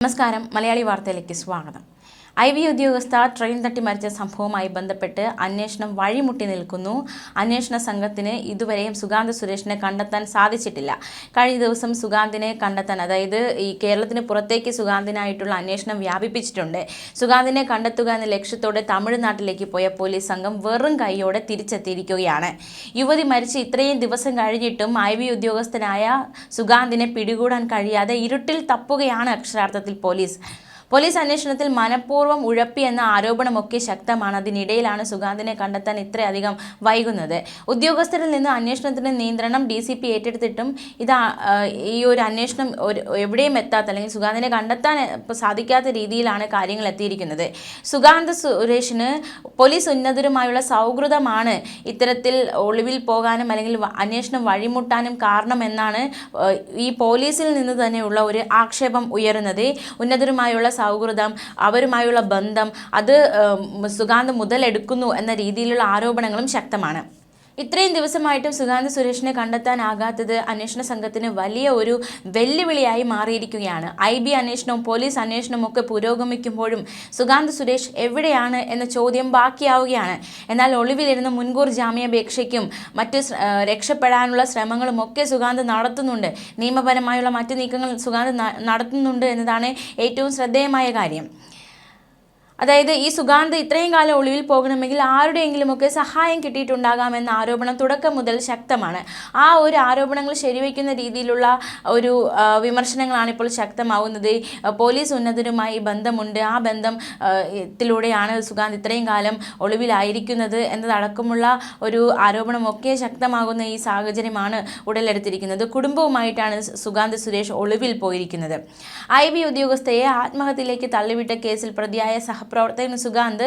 നമസ്കാരം. മലയാളി വാർത്തയിലേക്ക് സ്വാഗതം. IB ഉദ്യോഗസ്ഥ ട്രെയിൻ തട്ടി മരിച്ച സംഭവവുമായി ബന്ധപ്പെട്ട് അന്വേഷണം വഴിമുട്ടി നിൽക്കുന്നു. അന്വേഷണ സംഘത്തിന് ഇതുവരെയും സുഗാന്ത് സുരേഷിനെ കണ്ടെത്താൻ സാധിച്ചിട്ടില്ല. കഴിഞ്ഞ ദിവസം സുഗാന്തിനെ കണ്ടെത്താൻ, അതായത് ഈ കേരളത്തിന് പുറത്തേക്ക് സുഗാന്തിനായിട്ടുള്ള അന്വേഷണം വ്യാപിപ്പിച്ചിട്ടുണ്ട്. സുഗാന്തിനെ കണ്ടെത്തുക എന്ന ലക്ഷ്യത്തോടെ തമിഴ്നാട്ടിലേക്ക് പോയ പോലീസ് സംഘം വെറും കൈയോടെ തിരിച്ചെത്തിയിരിക്കുകയാണ്. യുവതി മരിച്ച് ഇത്രയും ദിവസം കഴിഞ്ഞിട്ടും IB ഉദ്യോഗസ്ഥനായ സുഗാന്തിനെ പിടികൂടാൻ കഴിയാതെ ഇരുട്ടിൽ തപ്പുകയാണ് അക്ഷരാർത്ഥത്തിൽ പോലീസ് അന്വേഷണത്തിൽ മനഃപൂർവ്വം ഉഴപ്പി എന്ന ആരോപണമൊക്കെ ശക്തമാണ്. അതിനിടയിലാണ് സുഗാന്തിനെ കണ്ടെത്താൻ ഇത്രയധികം വൈകുന്നത്. ഉദ്യോഗസ്ഥരിൽ നിന്ന് അന്വേഷണത്തിൻ്റെ നിയന്ത്രണം DCP ഏറ്റെടുത്തിട്ടും ഈ ഒരു അന്വേഷണം എവിടെയും എത്താത്ത, അല്ലെങ്കിൽ സുഗാന്തിനെ കണ്ടെത്താൻ സാധിക്കാത്ത രീതിയിലാണ് കാര്യങ്ങൾ എത്തിയിരിക്കുന്നത്. സുഗാന്ത് സുരേഷിന് പോലീസ് ഉന്നതരുമായുള്ള സൗഹൃദമാണ് ഇത്തരത്തിൽ ഒളിവിൽ പോകാനും അല്ലെങ്കിൽ അന്വേഷണം വഴിമുട്ടാനും കാരണമെന്നാണ് ഈ പോലീസിൽ നിന്ന് തന്നെയുള്ള ഒരു ആക്ഷേപം ഉയരുന്നത്. ഉന്നതരുമായുള്ള സൗഹൃദം, അവരുമായുള്ള ബന്ധം, അത് സുഗാന്ത് മുതലെടുക്കുന്നു എന്ന രീതിയിലുള്ള ആരോപണങ്ങളും ശക്തമാണ്. ഇത്രയും ദിവസമായിട്ടും സുഗാന്ത് സുരേഷിനെ കണ്ടെത്താനാകാത്തത് അന്വേഷണ സംഘത്തിന് വലിയ ഒരു വെല്ലുവിളിയായി മാറിയിരിക്കുകയാണ്. IB അന്വേഷണവും പോലീസ് അന്വേഷണവും ഒക്കെ പുരോഗമിക്കുമ്പോഴും സുഗാന്ത് സുരേഷ് എവിടെയാണ് എന്ന ചോദ്യം ബാക്കിയാവുകയാണ്. എന്നാൽ ഒളിവിലിരുന്ന് മുൻകൂർ ജാമ്യാപേക്ഷയ്ക്കും മറ്റ് രക്ഷപ്പെടാനുള്ള ശ്രമങ്ങളും ഒക്കെ സുഗാന്ത് നടത്തുന്നുണ്ട്. നിയമപരമായുള്ള മറ്റ് നീക്കങ്ങൾ സുഗാന്ത് നടത്തുന്നുണ്ട് എന്നതാണ് ഏറ്റവും ശ്രദ്ധേയമായ കാര്യം. അതായത് ഈ സുഗാന്ത് ഇത്രയും കാലം ഒളിവിൽ പോകണമെങ്കിൽ ആരുടെയെങ്കിലുമൊക്കെ സഹായം കിട്ടിയിട്ടുണ്ടാകാമെന്ന ആരോപണം തുടക്കം മുതൽ ശക്തമാണ്. ആ ഒരു ആരോപണങ്ങൾ ശരിവയ്ക്കുന്ന രീതിയിലുള്ള ഒരു വിമർശനങ്ങളാണ് ഇപ്പോൾ ശക്തമാവുന്നത്. പോലീസ് ഉന്നതരുമായി ബന്ധമുണ്ട്, ആ ബന്ധത്തിലൂടെയാണ് സുഗാന്ത് ഇത്രയും കാലം ഒളിവിലായിരിക്കുന്നത് എന്നതടക്കമുള്ള ഒരു ആരോപണമൊക്കെ ശക്തമാകുന്ന ഈ സാഹചര്യമാണ് ഉടലെടുത്തിരിക്കുന്നത്. കുടുംബവുമായിട്ടാണ് സുഗാന്ത് സുരേഷ് ഒളിവിൽ പോയിരിക്കുന്നത്. IB ഉദ്യോഗസ്ഥയെ ആത്മഹത്യയിലേക്ക് തള്ളിവിട്ട കേസിൽ പ്രതിയായ പ്രവർത്തകൻ സുഗാന്ത്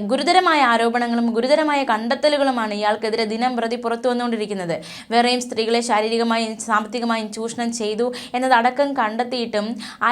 ഗുരുതരമായ ആരോപണങ്ങളും ഗുരുതരമായ കണ്ടെത്തലുകളുമാണ് ഇയാൾക്കെതിരെ ദിനം പ്രതി പുറത്തു വന്നുകൊണ്ടിരിക്കുന്നത്. വേറെയും സ്ത്രീകളെ ശാരീരികമായും സാമ്പത്തികമായും ചൂഷണം ചെയ്തു എന്നതടക്കം കണ്ടെത്തിയിട്ടും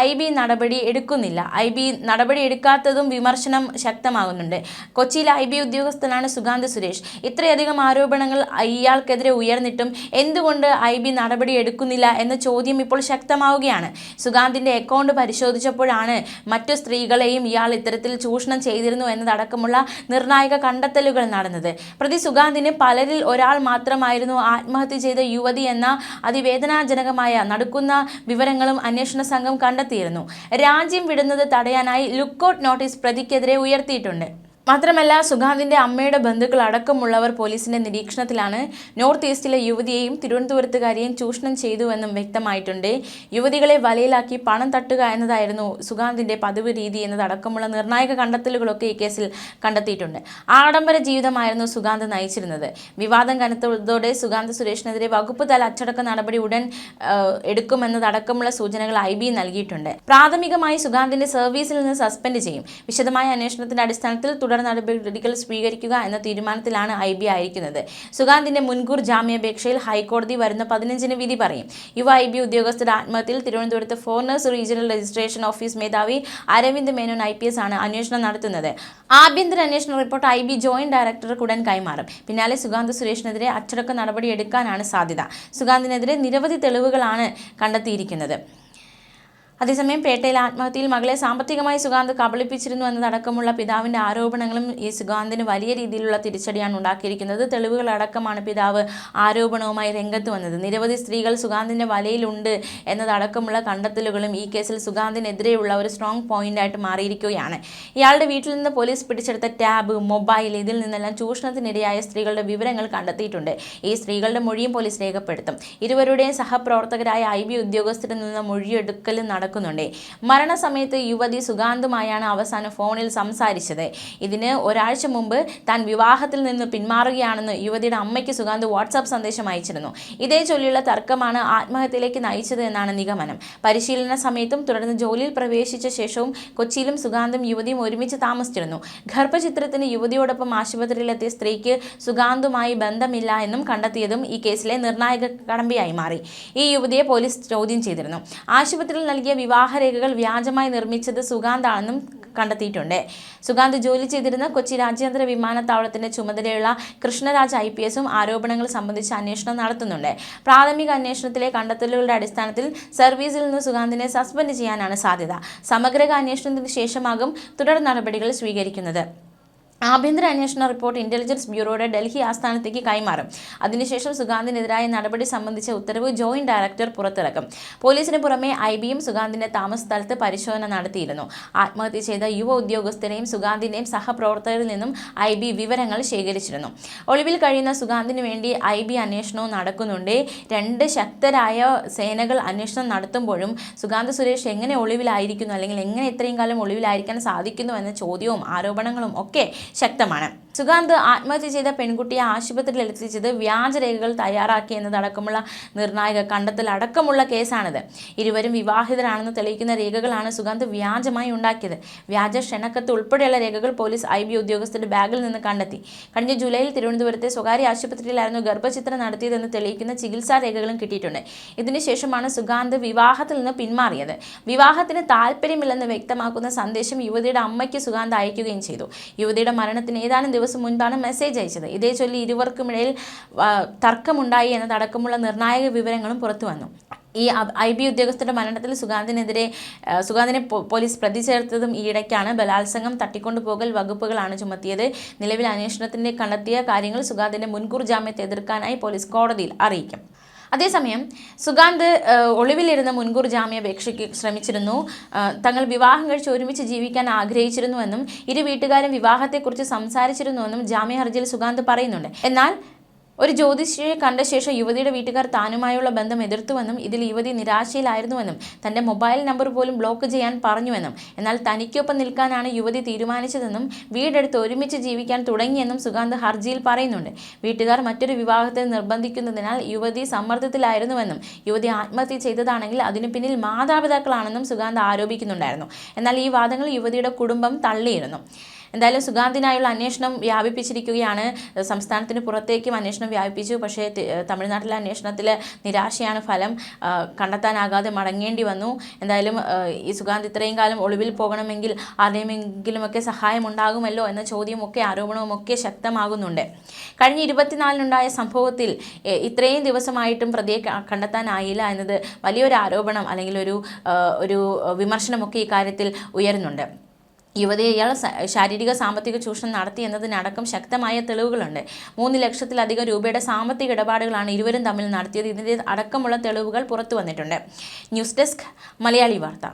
IB നടപടി എടുക്കുന്നില്ല. IB നടപടി എടുക്കാത്തതും വിമർശനം ശക്തമാകുന്നുണ്ട്. കൊച്ചിയിലെ IB ഉദ്യോഗസ്ഥനാണ് സുഗാന്ത് സുരേഷ്. ഇത്രയധികം ആരോപണങ്ങൾ ഇയാൾക്കെതിരെ ഉയർന്നിട്ടും എന്തുകൊണ്ട് IB നടപടി എടുക്കുന്നില്ല എന്ന ചോദ്യം ഇപ്പോൾ ശക്തമാവുകയാണ്. സുഗാന്തിൻ്റെ അക്കൗണ്ട് പരിശോധിച്ചപ്പോഴാണ് മറ്റു സ്ത്രീകളെയും ഇയാൾ ഇത്തരത്തിൽ ചൂഷണം ചെയ്തിരുന്നു എന്നതടക്കമുള്ള നിർണായക കണ്ടെത്തലുകൾ നടന്നത്. പ്രതി സുഗാന്തിന് പലരിൽ ഒരാൾ മാത്രമായിരുന്നു ആത്മഹത്യ ചെയ്ത യുവതി എന്ന അതിവേദനാജനകമായ നടുക്കുന്ന വിവരങ്ങളും അന്വേഷണ സംഘം കണ്ടെത്തിയിരുന്നു. രാജ്യം വിടുന്നത് തടയാനായി ലുക്കൌട്ട് നോട്ടീസ് പ്രതിക്കെതിരെ ഉയർത്തിയിട്ടുണ്ട്. മാത്രമല്ല, സുഗാന്തിൻ്റെ അമ്മയുടെ ബന്ധുക്കൾ അടക്കമുള്ളവർ പോലീസിന്റെ നിരീക്ഷണത്തിലാണ്. നോർത്ത് ഈസ്റ്റിലെ യുവതിയെയും തിരുവനന്തപുരത്തുകാരിയെയും ചൂഷണം ചെയ്തുവെന്നും വ്യക്തമായിട്ടുണ്ട്. യുവതികളെ വലയിലാക്കി പണം തട്ടുക എന്നതായിരുന്നു സുഗാന്തിൻ്റെ പതിവ് രീതി എന്നതടക്കമുള്ള നിർണായക കണ്ടെത്തലുകളൊക്കെ ഈ കേസിൽ കണ്ടെത്തിയിട്ടുണ്ട്. ആഡംബര ജീവിതമായിരുന്നു സുഗാന്ത് നയിച്ചിരുന്നത്. വിവാദം കനത്തതോടെ സുഗാന്ത് സുരേഷിനെതിരെ വകുപ്പ് തല അച്ചടക്ക നടപടി ഉടൻ എടുക്കുമെന്നതടക്കമുള്ള സൂചനകൾ IB നൽകിയിട്ടുണ്ട്. പ്രാഥമികമായി സുഗാന്തിന്റെ സർവീസിൽ നിന്ന് സസ്പെൻഡ് ചെയ്യും. വിശദമായ അന്വേഷണത്തിന്റെ അടിസ്ഥാനത്തിൽ തുടർ നടപടികൾ സ്വീകരിക്കുക എന്ന തീരുമാനത്തിലാണ് IB ആയിരിക്കുന്നത്. സുഗാന്തിന്റെ മുൻകൂർ ജാമ്യാപേക്ഷയിൽ ഹൈക്കോടതി വരുന്ന 15-ന് വിധി പറയും. യുവ IB ഉദ്യോഗസ്ഥരുടെ ആത്മഹത്യയിൽ തിരുവനന്തപുരത്ത് ഫോറിനേഴ്സ് റീജിയണൽ രജിസ്ട്രേഷൻ ഓഫീസ് മേധാവി അരവിന്ദ് മേനോൻ IPS ആണ് അന്വേഷണം നടത്തുന്നത്. ആഭ്യന്തര അന്വേഷണ റിപ്പോർട്ട് IB ജോയിന്റ് ഡയറക്ടർക്ക് ഉടൻ കൈമാറും. പിന്നാലെ സുഗാന്ത് സുരേഷിനെതിരെ അച്ചടക്ക നടപടി എടുക്കാനാണ് സാധ്യത. സുഗാന്തിനെതിരെ നിരവധി തെളിവുകളാണ് കണ്ടെത്തിയിരിക്കുന്നത്. അതേസമയം പേട്ടയിൽ ആത്മഹത്യയിൽ മകളെ സാമ്പത്തികമായി സുഗാന്ത് കബളിപ്പിച്ചിരുന്നു എന്നതടക്കമുള്ള പിതാവിൻ്റെ ആരോപണങ്ങളും ഈ സുഗാന്തിന് വലിയ രീതിയിലുള്ള തിരിച്ചടിയാണ് ഉണ്ടാക്കിയിരിക്കുന്നത്. തെളിവുകളടക്കമാണ് പിതാവ് ആരോപണവുമായി രംഗത്ത് വന്നത്. നിരവധി സ്ത്രീകൾ സുഗാന്തിൻ്റെ വലയിലുണ്ട് എന്നതടക്കമുള്ള കണ്ടെത്തലുകളും ഈ കേസിൽ സുഗാന്തിനെതിരെയുള്ള ഒരു സ്ട്രോങ് പോയിന്റായിട്ട് മാറിയിരിക്കുകയാണ്. ഇയാളുടെ വീട്ടിൽ നിന്ന് പോലീസ് പിടിച്ചെടുത്ത ടാബ്, മൊബൈൽ, ഇതിൽ നിന്നെല്ലാം ചൂഷണത്തിനിരയായ സ്ത്രീകളുടെ വിവരങ്ങൾ കണ്ടെത്തിയിട്ടുണ്ട്. ഈ സ്ത്രീകളുടെ മൊഴിയും പോലീസ് രേഖപ്പെടുത്തും. ഇരുവരുടെയും സഹപ്രവർത്തകരായ IB ഉദ്യോഗസ്ഥരിൽ നിന്ന് മൊഴിയെടുക്കലും നടക്കുന്നുണ്ട്. മരണസമയത്ത് യുവതി സുഗാന്തുമായാണ് അവസാനം ഫോണിൽ സംസാരിച്ചത്. ഇതിന് ഒരാഴ്ച മുമ്പ് താൻ വിവാഹത്തിൽ നിന്ന് പിന്മാറുകയാണെന്ന് യുവതിയുടെ അമ്മയ്ക്ക് സുഗാന്ത് വാട്സാപ്പ് സന്ദേശം അയച്ചിരുന്നു. ഇതേ ചൊല്ലിയുള്ള തർക്കമാണ് ആത്മഹത്യയിലേക്ക് നയിച്ചത് എന്നാണ് നിഗമനം. പരിശീലന സമയത്തും തുടർന്ന് ജോലിയിൽ പ്രവേശിച്ച ശേഷവും കൊച്ചിയിലും സുഗാന്തും യുവതിയും ഒരുമിച്ച് താമസിച്ചിരുന്നു. ഗർഭചിത്രത്തിന് യുവതിയോടൊപ്പം ആശുപത്രിയിലെത്തിയ സ്ത്രീക്ക് സുഗാന്തുമായി ബന്ധമില്ല എന്നും കണ്ടെത്തിയതും ഈ കേസിലെ നിർണായക കടമ്പയായി മാറി. ഈ യുവതിയെ പോലീസ് ചോദ്യം ചെയ്തിരുന്നു. ആശുപത്രിയിൽ നൽകിയ വിവാഹരേഖകൾ വ്യാജമായി നിർമ്മിച്ചത് സുഗാന്താണെന്നും കണ്ടെത്തിയിട്ടുണ്ട്. സുഗാന്ത് ജോലി ചെയ്തിരുന്ന കൊച്ചി രാജ്യാന്തര വിമാനത്താവളത്തിന്റെ ചുമതലയുള്ള കൃഷ്ണരാജ് IPS ആരോപണങ്ങൾ സംബന്ധിച്ച് അന്വേഷണം നടത്തുന്നുണ്ട്. പ്രാഥമിക അന്വേഷണത്തിലെ കണ്ടെത്തലുകളുടെ അടിസ്ഥാനത്തിൽ സർവീസിൽ നിന്ന് സുഗാന്തിനെ സസ്പെൻഡ് ചെയ്യാനാണ് സാധ്യത. സമഗ്ര അന്വേഷണത്തിന് ശേഷമാകും തുടർ നടപടികൾ സ്വീകരിക്കുന്നത്. ആഭ്യന്തര അന്വേഷണ റിപ്പോർട്ട് ഇന്റലിജൻസ് ബ്യൂറോയുടെ ഡൽഹി ആസ്ഥാനത്തേക്ക് കൈമാറും. അതിനുശേഷം സുഗാന്തിനെതിരായ നടപടി സംബന്ധിച്ച ഉത്തരവ് ജോയിന്റ് ഡയറക്ടർ പുറത്തിറക്കും. പോലീസിന് പുറമെ IBയും സുഗാന്തിന്റെ താമസ സ്ഥലത്ത് പരിശോധന നടത്തിയിരുന്നു. ആത്മഹത്യ ചെയ്ത യുവ ഉദ്യോഗസ്ഥരെയും സുഗാന്തിന്റെയും സഹപ്രവർത്തകരിൽ നിന്നും IB വിവരങ്ങൾ ശേഖരിച്ചിരുന്നു. ഒളിവിൽ കഴിയുന്ന സുഗാന്തിനു വേണ്ടി IB അന്വേഷണവും നടക്കുന്നുണ്ട്. 2 ശക്തരായ സേനകൾ അന്വേഷണം നടത്തുമ്പോഴും സുഗാന്ത് സുരേഷ് എങ്ങനെ ഒളിവിലായിരിക്കുന്നു, അല്ലെങ്കിൽ എങ്ങനെ ഇത്രയും കാലം ഒളിവിലായിരിക്കാൻ സാധിക്കുന്നു എന്ന ചോദ്യവും ആരോപണങ്ങളും ഒക്കെ ശക്തമാണ്. സുഗാന്ത് ആത്മഹത്യ ചെയ്ത പെൺകുട്ടിയെ ആശുപത്രിയിൽ എത്തിച്ചത് വ്യാജരേഖകൾ തയ്യാറാക്കി എന്നതടക്കമുള്ള നിർണായക കണ്ടെത്തൽ അടക്കമുള്ള കേസാണിത്. ഇരുവരും വിവാഹിതരാണെന്ന് തെളിയിക്കുന്ന രേഖകളാണ് സുഗാന്ത് വ്യാജമായി ഉണ്ടാക്കിയത്. വ്യാജ ക്ഷണക്കത്ത് ഉൾപ്പെടെയുള്ള രേഖകൾ പോലീസ് IB ഉദ്യോഗസ്ഥരുടെ ബാഗിൽ നിന്ന് കണ്ടെത്തി. കഴിഞ്ഞ ജൂലൈയിൽ തിരുവനന്തപുരത്തെ സ്വകാര്യ ആശുപത്രിയിലായിരുന്നു ഗർഭചിത്രം നടത്തിയതെന്ന് തെളിയിക്കുന്ന ചികിത്സാ രേഖകളും കിട്ടിയിട്ടുണ്ട്. ഇതിനുശേഷമാണ് സുഗാന്ത് വിവാഹത്തിൽ നിന്ന് പിന്മാറിയത്. വിവാഹത്തിന് താല്പര്യമില്ലെന്ന് വ്യക്തമാക്കുന്ന സന്ദേശം യുവതിയുടെ അമ്മയ്ക്ക് സുഗാന്ത് അയക്കുകയും ചെയ്തു. യുവതിയുടെ മരണത്തിന് ഏതാനും ദിവസം മുൻപാണ് മെസ്സേജ് അയച്ചത്. ഇതേ ചൊല്ലി ഇരുവർക്കുമിടയിൽ തർക്കമുണ്ടായി എന്നതടക്കമുള്ള നിർണായക വിവരങ്ങളും പുറത്തു വന്നു. ഈ IB ഉദ്യോഗസ്ഥരുടെ മരണത്തിൽ സുഗാന്തിനെ പോലീസ് പ്രതി ചേർത്തതും ഈയിടയ്ക്കാണ്. ബലാത്സംഗം, തട്ടിക്കൊണ്ടുപോകൽ വകുപ്പുകളാണ് ചുമത്തിയത്. നിലവിൽ അന്വേഷണത്തിന്റെ കണ്ടെത്തിയ കാര്യങ്ങൾ സുഗാന്തിന്റെ മുൻകൂർ ജാമ്യത്തെ എതിർക്കാനായി പോലീസ് കോടതിയിൽ അറിയിക്കും. അതേസമയം സുഗാന്ത് ഒളിവിലിരുന്ന് മുൻകൂർ ജാമ്യാപേക്ഷയ്ക്ക് ശ്രമിച്ചിരുന്നു. തങ്ങൾ വിവാഹം കഴിച്ച് ഒരുമിച്ച് ജീവിക്കാൻ ആഗ്രഹിച്ചിരുന്നുവെന്നും ഇരു വീട്ടുകാരും വിവാഹത്തെക്കുറിച്ച് സംസാരിച്ചിരുന്നുവെന്നും ജാമ്യ ഹർജിയിൽ സുഗാന്ത് പറയുന്നുണ്ട്. എന്നാൽ ഒരു ജ്യോതിഷിയെ കണ്ട ശേഷം യുവതിയുടെ വീട്ടുകാർ താനുമായുള്ള ബന്ധം എതിർത്തുവെന്നും ഇതിൽ യുവതി നിരാശയിലായിരുന്നുവെന്നും തന്റെ മൊബൈൽ നമ്പർ പോലും ബ്ലോക്ക് ചെയ്യാൻ പറഞ്ഞുവെന്നും എന്നാൽ തനിക്കൊപ്പം നിൽക്കാനാണ് യുവതി തീരുമാനിച്ചതെന്നും വീടെടുത്ത് ഒരുമിച്ച് ജീവിക്കാൻ തുടങ്ങിയെന്നും സുഗാന്ത് ഹർജിയിൽ പറയുന്നുണ്ട്. വീട്ടുകാർ മറ്റൊരു വിവാഹത്തിൽ നിർബന്ധിക്കുന്നതിനാൽ യുവതി സമ്മർദ്ദത്തിലായിരുന്നുവെന്നും യുവതി ആത്മഹത്യ ചെയ്തതാണെങ്കിൽ അതിനു പിന്നിൽ മാതാപിതാക്കളാണെന്നും സുഗാന്ത് ആരോപിക്കുന്നുണ്ടായിരുന്നു. എന്നാൽ ഈ വാദങ്ങൾ യുവതിയുടെ കുടുംബം തള്ളിയിരുന്നു. എന്തായാലും സുഗാന്തിനായുള്ള അന്വേഷണം വ്യാപിപ്പിച്ചിരിക്കുകയാണ്. സംസ്ഥാനത്തിന് പുറത്തേക്കും അന്വേഷണം വ്യാപിപ്പിച്ചു. പക്ഷേ തമിഴ്നാട്ടിലെ അന്വേഷണത്തിൽ നിരാശയാണ് ഫലം. കണ്ടെത്താനാകാതെ മടങ്ങേണ്ടി വന്നു. എന്തായാലും ഈ സുഗാന്ത് ഇത്രയും കാലം ഒളിവിൽ പോകണമെങ്കിൽ ആരുടെയെങ്കിലുമൊക്കെ സഹായം ഉണ്ടാകുമല്ലോ എന്ന ചോദ്യമൊക്കെ ആരോപണവുമൊക്കെ ശക്തമാകുന്നുണ്ട്. കഴിഞ്ഞ 24-നുണ്ടായ സംഭവത്തിൽ ഇത്രയും ദിവസമായിട്ടും പ്രതിയെ കണ്ടെത്താനായില്ല എന്നത് വലിയൊരു ആരോപണം അല്ലെങ്കിൽ ഒരു വിമർശനമൊക്കെ ഈ കാര്യത്തിൽ ഉയരുന്നുണ്ട്. യുവതിയെ ഇയാൾ ശാരീരിക സാമ്പത്തിക ചൂഷണം നടത്തി എന്നതിനടക്കം ശക്തമായ തെളിവുകളുണ്ട്. 3 ലക്ഷത്തിലധികം രൂപയുടെ സാമ്പത്തിക ഇടപാടുകളാണ് ഇരുവരും തമ്മിൽ നടത്തിയത്. ഇതിൻ്റെ അടക്കമുള്ള തെളിവുകൾ പുറത്തു വന്നിട്ടുണ്ട്. ന്യൂസ് ഡെസ്ക് മലയാളി വാർത്ത.